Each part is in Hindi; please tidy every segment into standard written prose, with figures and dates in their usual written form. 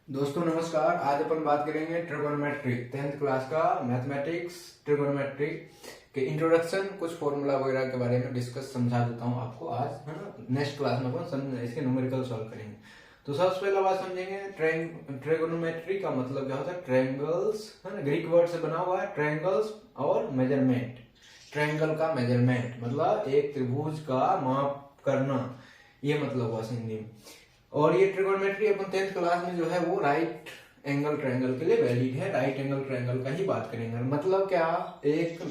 दोस्तों नमस्कार। आज अपन बात करेंगे ट्रिगोनोमेट्री 10th क्लास का मैथमेटिक्स ट्रिगोनोमेट्री के इंट्रोडक्शन, कुछ फॉर्मूला वगैरह के बारे में डिस्कस समझा देता हूँ आपको आज, है ना। नेक्स्ट क्लास में अपन इसके न्यूमेरिकल सॉल्व करेंगे। तो सबसे पहला बात समझेंगे ट्रिगोनोमेट्री का मतलब क्या होता है। ट्रायंगल्स, है ना, ग्रीक वर्ड से बना हुआ है। ट्रायंगल्स और मेजरमेंट। ट्रायंगल का मेजरमेंट मतलब एक त्रिभुज का माप करना, ये मतलब हुआ हिंदी में। और ये ट्रिगोनोमेट्री अपन 10th क्लास में जो है वो राइट एंगल ट्रायंगल के लिए वैलिड है। राइट एंगल ट्रायंगल का ही बात करेंगे। मतलब क्या, एक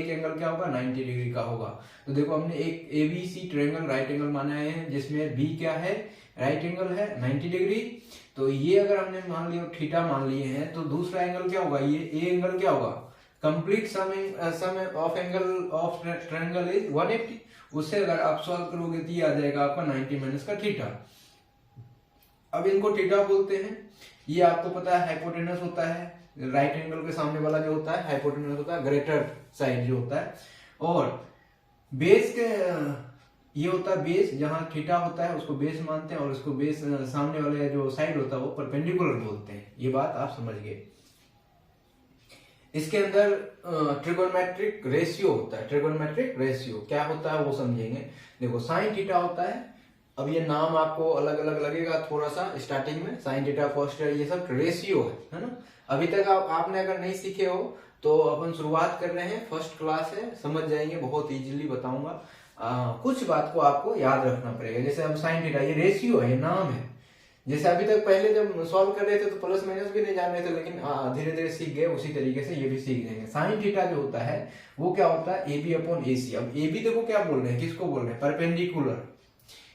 एंगल क्या होगा, 90 डिग्री का होगा। तो देखो हमने एक एबीसी ट्रायंगल राइट एंगल माना है, जिसमें बी क्या है, राइट एंगल है 90 डिग्री। तो ये अगर हमने मान लिया थीटा मान लिए हैं, तो दूसरा एंगल क्या होगा, ये ए एंगल क्या होगा, complete sum of angle of triangle is 180। उससे अगर आप सॉल्व करोगे तो ये आ जाएगा आपका 90 माइनस का थीटा। अब इनको थीटा बोलते हैं। ये आपको पता है हाइपोटेनस होता है, राइट एंगल के सामने वाला जो होता है हाइपोटेनस होता है, ग्रेटर साइड जो होता है। और बेस के ये होता है बेस, जहां थीटा होता है उसको बेस मानते हैं, और उसको बेस सामने वाले जो साइड होता है वो परपेंडिकुलर बोलते हैं। ये बात आप समझ गए। इसके अंदर ट्रिगोनोमेट्रिक रेशियो होता है। ट्रिगोनोमेट्रिक रेशियो क्या होता है वो समझेंगे। देखो साइन थीटा होता है। अब ये नाम आपको अलग अलग लगेगा थोड़ा सा स्टार्टिंग में, साइन थीटा कॉस थीटा, ये सब रेशियो है ना। अभी तक आपने अगर नहीं सीखे हो तो अपन शुरुआत कर रहे हैं, फर्स्ट क्लास है, समझ जाएंगे, बहुत इजीली बताऊंगा। कुछ बात को आपको याद रखना पड़ेगा। जैसे अब साइन थीटा ये रेशियो है, ये नाम है। जैसे अभी तक पहले जब सॉल्व कर रहे थे तो प्लस माइनस भी नहीं जान रहे थे, लेकिन धीरे धीरे सीख गए। उसी तरीके से ये भी सीख जाएंगे। साइन थीटा जो होता है वो क्या होता है, ए बी अपॉन ए सी। अब ए बी देखो क्या बोल रहे हैं, किसको बोल रहे हैं, परपेंडिकुलर,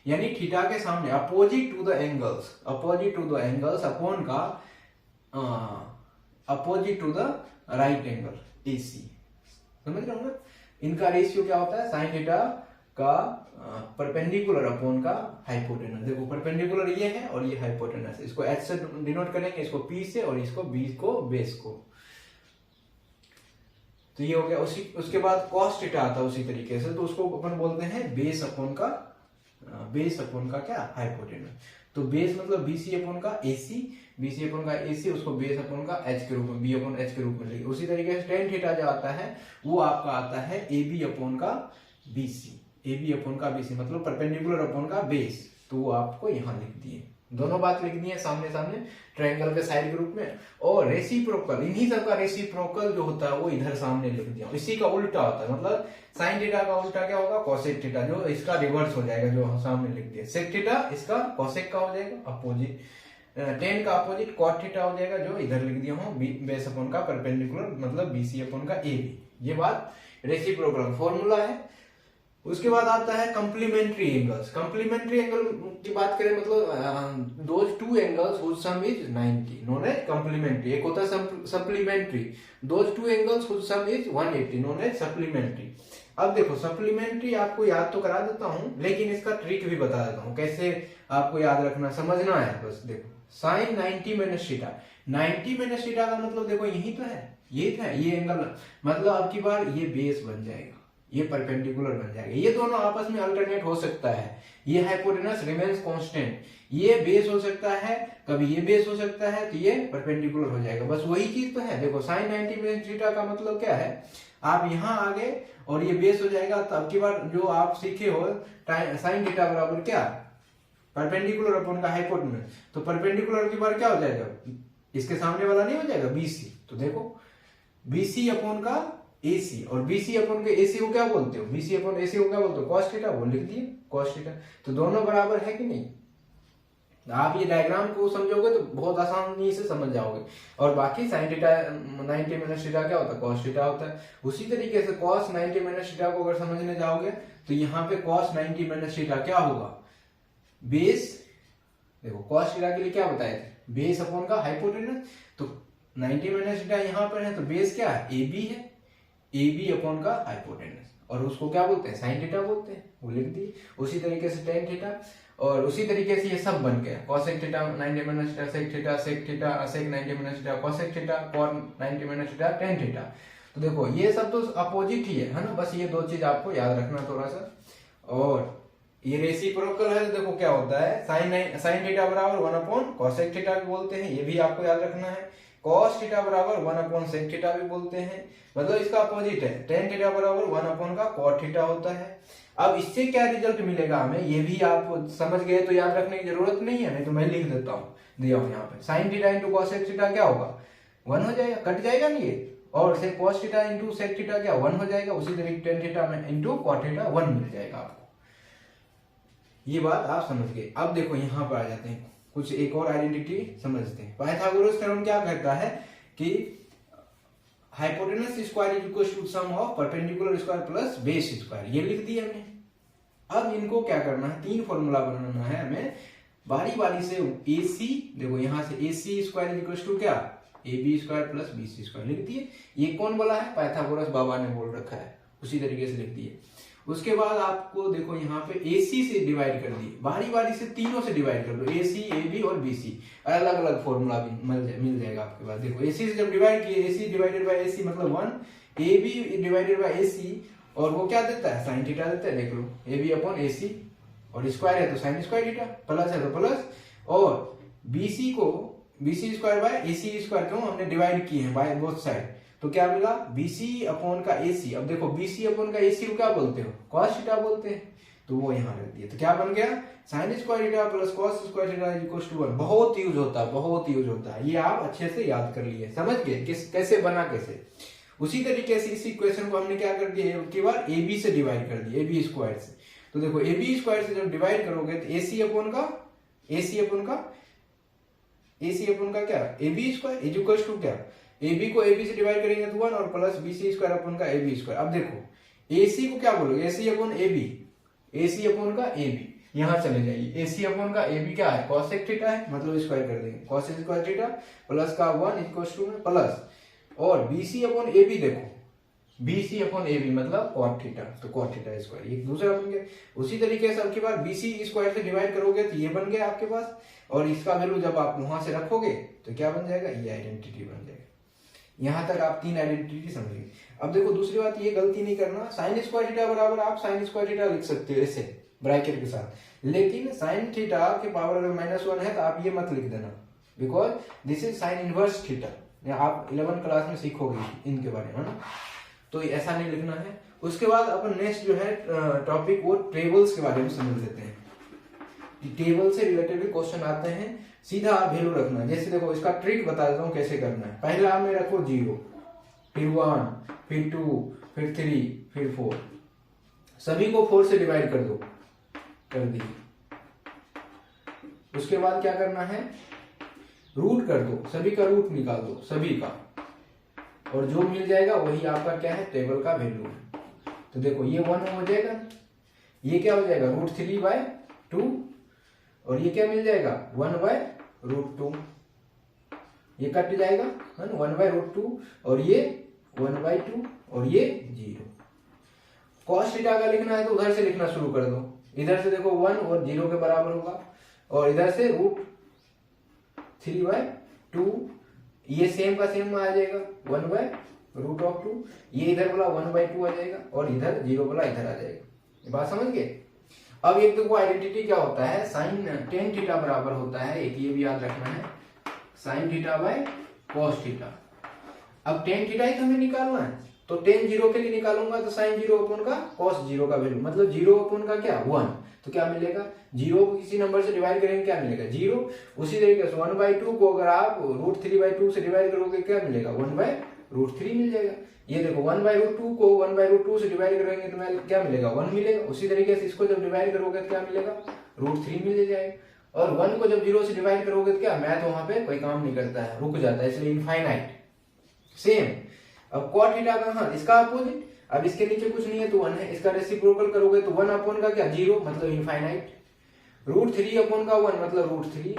यानी थीटा के सामने opposite to the angles, opposite to the angles upon का opposite to the right angle AC. समझ रहे हो ना। इनका रेशियो क्या होता है, साइन थीटा का परपेंडिकुलर अपॉन का हाइपोटेनस। देखो परपेंडिकुलर ये है और ये हाइपोटेनस, इसको एच से डिनोट करेंगे, इसको पी से, और इसको बी को बेस को। तो ये हो गया। उसके बाद कॉस थीटा आता है उसी तरीके से, तो उसको अपन बोलते हैं बेस अपॉन का क्या, हाइपोटेनस। तो बेस मतलब बीसी अपॉन का एसी, बीसी अपॉन का एसी, उसको बेस अपॉन का एच के रूप में, बी अपॉन एच के रूप में लिखे। उसी तरीके से टेन थीटा जो आता है वो आपका आता है ए बी अपॉन का बीसी, ए बी अपॉन का बीसी मतलब परपेंडिकुलर अपॉन का बेस। तो वो आपको यहाँ लिख दिए, दोनों बात लिखनी है सामने सामने ट्रायंगल के साइड ग्रुप में। और रेसिप्रोकल, इन्हीं सब का रेसिप्रोकल जो होता है वो इधर सामने लिख दिया। इसी का उल्टा होता है, मतलब साइन थीटा का उल्टा क्या होगा, कोसेक थीटा, जो इसका रिवर्स हो जाएगा, जो सामने लिख दिया। सेक थीटा इसका कोसेक का हो जाएगा, अपोजिट। टेन का अपोजिट कॉट थीटा हो जाएगा, जो इधर लिख दिया हूँ, बेस अपॉन का परपेंडिकुलर मतलब बीसी अपॉन का ए बी। ये बात रेसिप्रोकल फॉर्मूला है। उसके बाद आता है कंप्लीमेंट्री एंगल्स। कंप्लीमेंट्री एंगल की बात करें मतलब those two angles whose sum is 90 known as complementary. एक होता है supplementary, those two angles whose sum is 180 known as supplementary. अब देखो सप्लीमेंट्री आपको याद तो करा देता हूं, लेकिन इसका ट्रिक भी बता देता हूं कैसे आपको याद रखना, समझना है बस। देखो sine 90 minus theta, 90 minus theta का मतलब देखो यही तो है, ये था ये एंगल, मतलब अब की बार ये बेस बन जाएगा, ये परपेंडिकुलर बन जाएगा। ये दोनों आपस में अल्टरनेट हो सकता है। ये हाइपोटेनस रिमेन्स कांस्टेंट, ये बेस हो सकता है, कभी ये बेस हो सकता है, तो ये परपेंडिकुलर हो जाएगा। बस वही चीज तो है। देखो साइन 90 माइनस थीटा का मतलब क्या है, आप यहाँ आ गए और ये बेस हो जाएगा। तो अब की बार जो आप सीखे हो साइन थीटा बराबर क्या, परपेंडिकुलर अपॉन का हाइपोटेनस। तो परपेंडिकुलर की बार क्या हो जाएगा, इसके सामने वाला नहीं हो जाएगा बीसी। तो देखो बीसी अपॉन का एसी, और बीसी अपॉन के एसी को क्या बोलते हो, बीसी अपॉन एसी को क्या बोलते हो, कॉस थीटा, वो लिख दिए कॉस थीटा। तो दोनों बराबर है कि नहीं। आप ये डायग्राम को समझोगे तो बहुत आसानी से समझ जाओगे। और बाकी साइन थीटा 90 माइनस थीटा क्या होता है, कॉस थीटा होता है। उसी तरीके से कॉस 90 माइनस थीटा को अगर समझने जाओगे तो यहाँ पे कॉस 90 माइनस थीटा क्या होगा, बेस। देखो कॉस थीटा के लिए क्या बताए थे, बेस अपॉन का हाइपोटेनस। तो 90 माइनस थीटा यहाँ पर है, तो बेस क्या है, ए बी है, ए बी अपॉन का हाइपोटेनस, और उसको क्या बोलते हैं, साइन थीटा बोलते हैं, वो लिख दिए। उसी तरीके से टेन थीटा, और उसी तरीके से ये सब बन गया, cosec theta 90 minus theta, sec theta, sec theta, sec 90 minus theta, cosec theta, cot 90 minus theta, tan theta. तो देखो ये सब तो अपोजिट ही है ना। बस ये दो चीज आपको याद रखना थोड़ा सा। और ये रेसिप्रोकल है तो देखो क्या होता है, साइन थीटा बराबर 1/cosec थीटा भी बोलते हैं, ये भी आपको याद रखना है। cos थीटा बराबर 1/sec थीटा भी बोलते हैं, मतलब इसका अपोजिट है। tan थीटा बराबर 1/cot थीटा होता है। अब इससे क्या रिजल्ट मिलेगा हमें, ये भी आप समझ गए तो याद रखने की जरूरत नहीं है, नहीं तो मैं लिख देता हूँ, दिया हूँ यहाँ पे। Sine theta into cosec theta क्या होगा, 1 हो जाएगा, कट जाएगा नहीं ये। और से cos theta into sec theta क्या 1 हो जाएगा। उसी तरीके tan थीटा में इंटू cot थीटा 1 मिल जाएगा आपको। ये बात आप समझ गए। अब देखो यहाँ पर आ जाते हैं, कुछ एक और आइडेंटिटी समझते हैं। पाइथागोरस थ्योरम क्या कहता है कि hypotenuse square is equal to sum of perpendicular square plus base square, ये लिख दिया हमने। अब इनको क्या करना है, 3 फॉर्मूला बनाना है हमें बारी बारी से। AC देखो यहाँ से AC square is equal to क्या, AB square plus BC square लिख दिए। ये कौन बोला है, पाइथागोरस बाबा ने बोल रखा है, उसी तरीके से लिख दिए। उसके बाद आपको देखो यहाँ पे AC से डिवाइड कर दिए, बारी बारी से तीनों से डिवाइड कर दो, AC AB और BC। अलग अलग फॉर्मूला भी मिल जाएगा आपके पास। देखो AC से जब डिवाइड किए, AC डिवाइडेड बाय AC मतलब 1, AB डिवाइडेड बाय AC, और वो क्या देता है, साइन थीटा देता है। देख लो AB अपॉन AC, और स्क्वायर है तो साइन स्क्वायर थीटा, प्लस है तो प्लस, और BC को BC square by AC square क्यों हमने डिवाइड किए हैं बाय बोथ साइड, तो क्या मिला BC अपॉन का AC। अब देखो BC अपॉन का AC को क्या बोलते हो, cos थीटा बोलते हैं, तो वो यहाँ रख दिए। तो क्या बन गया, sine square theta plus cos square theta is equal to 1। बहुत यूज होता है, बहुत यूज होता है, ये आप अच्छे से याद कर लिए, समझ गए कैसे बना कैसे। उसी तरीके से इस इक्वेशन को हमने क्या कर दिया, एक बार AB से डिवाइड कर दिया, AB स्क्वायर से। तो देखो AB स्क्वायर से जब डिवाइड करोगे तो AC अपॉन का क्या, AB square is equal to क्या, AB को AB से डिवाइड करेंगे तो 1, और प्लस BC स्क्वायर अपॉन का AB स्क्वायर। अब देखो AC को क्या बोलोगे, AC अपॉन का AB, यहाँ चले जाइए। AC अपॉन का AB क्या है, cosec थीटा है, मतलब स्क्वायर कर देंगे, cos स्क्वायर थीटा प्लस का 1 इक्वल टू में प्लस, और BC अपॉन AB देखो, BC अपॉन AB मतलब cot थीटा, तो cot थीटा स्क्वायर, ये दूसरा बन गया। उसी तरीके से अब की बार BC स्क्वायर से डिवाइड करोगे तो ये बन गया आपके पास, और इसका वैल्यू जब आप वहां से रखोगे तो क्या बन जाएगा, ये आइडेंटिटी बन जाएगा। यहां तक आप 3 आइडेंटिटी समझिए। अब देखो दूसरी बात, ये गलती नहीं करना, साइन स्क्वायर थीटा बराबर आप साइन स्क्वायर थीटा लिख सकते हो ऐसे ब्रैकेट के साथ, लेकिन साइन थीटा के पावर अगर -1 है तो आप ये मत लिख देना, because this is sine inverse theta. आप 11th क्लास में सीखोगे इनके बारे में ना, तो ऐसा नहीं लिखना है। उसके बाद अपन नेक्स्ट जो है टॉपिक वो टेबल्स के बारे में समझ लेते हैं। टेबल से रिलेटेड भी क्वेश्चन आते हैं, सीधा आप वैल्यू रखना। जैसे देखो इसका ट्रिक बता देता हूँ कैसे करना है। पहला में रखो 0, फिर 1, फिर 2, फिर 3, फिर 4, सभी को 4 से डिवाइड कर दो, कर दी। उसके बाद क्या करना है, रूट कर दो, सभी का रूट निकाल दो, सभी का, और जो मिल जाएगा वही आपका क्या है, टेबल का वैल्यू है। तो देखो ये 1 हो जाएगा, ये क्या हो जाएगा √3/2, और ये क्या मिल जाएगा 1/√2, ये कट जाएगा 1/√2, और ये 1/2, और ये 0। cos थीटा का लिखना है तो उधर से लिखना शुरू कर दो, इधर से देखो 1 और 0 के बराबर होगा, और इधर से √3/2, ये सेम का सेम आ जाएगा 1/√2, ये इधर वाला 1/2 आ जाएगा, और इधर 0 वाला इधर आ जाएगा। ये बात समझ गए। अब एक देखो आइडेंटिटी क्या होता है, साइन tan थीटा बराबर होता है, एक ये भी याद रखना है, sine theta by cos theta. अब tan थीटा ही हमें निकालना है, तो tan 0 के लिए निकालूंगा तो साइन 0 अपॉन का cos 0 का वैल्यू, मतलब 0 अपॉन का क्या 1, तो क्या मिलेगा 0 को किसी नंबर से डिवाइड करेंगे क्या मिलेगा 0। उसी तरीके से 1/2 को अगर आप √3/2 से डिवाइड करोगे क्या मिलेगा 1/√3 मिल जाएगा। ये देखो 1/√2 को 1/√2 से डिवाइड करेंगे तो क्या मिलेगा 1 मिलेगा। उसी तरीके से इसको जब डिवाइड करोगे तो क्या मिलेगा √3 मिल जाएगा। और 1 को जब 0 से डिवाइड करोगे तो क्या मैथ वहां पे कोई काम नहीं करता है, रुक जाता है, इसलिए इनफाइनाइट सेम। अब cot थीटा का हाँ इसका अपोजिट, अब इसके नीचे कुछ नहीं है तो 1 है, इसका रेसिप्रोकल करोगे तो 1 अपॉन का क्या 0 मतलब इनफाइनाइट, √3 अपॉन का 1 मतलब √3,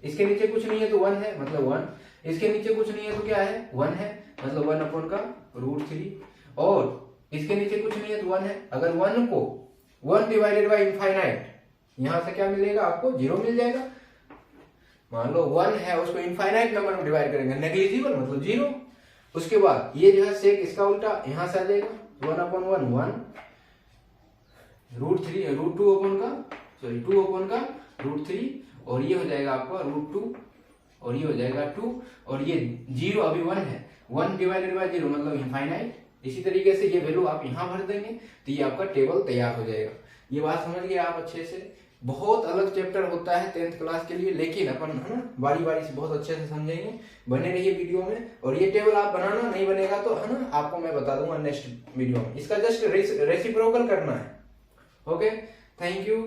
इसके नीचे कुछ नहीं है तो 1 है मतलब 1, इसके नीचे कुछ नहीं है तो क्या है 1 है मतलब 1 अपॉन का √3, और इसके नीचे कुछ नहीं है तो 1 है। अगर 1 को 1 डिवाइडेड बाय इनफाइनाइट, यहां से क्या मिलेगा आपको 0 मिल जाएगा। मान लो 1 है उसको इनफाइनाइट नंबर में डिवाइड करेंगे, नेग्लिजिबल मतलब 0। उसके बाद ये जो है सेक इसका उल्टा यहां से आ जाएगा 1/1 1, रूट टू अपॉन का टू अपॉन का √3 और ये हो जाएगा आपका √2 और ये हो जाएगा 2 और ये 0 अभी 1 है, 1 डिवाइडेड बाय 0 मतलब इनफाइनाइट। इसी तरीके से ये वैल्यू आप यहाँ भर देंगे तो ये आपका टेबल तैयार हो जाएगा। ये बात समझ गए आप अच्छे से। बहुत अलग चैप्टर होता है 10th क्लास के लिए, लेकिन अपन है ना बारी बारी से बहुत अच्छे से समझेंगे। बने रहिए वीडियो में। और ये टेबल आप बनाना नहीं बनेगा तो है ना आपको मैं बता दूंगा नेक्स्ट वीडियो में। इसका जस्ट रेसिप्रोकल करना है। Okay, thank you.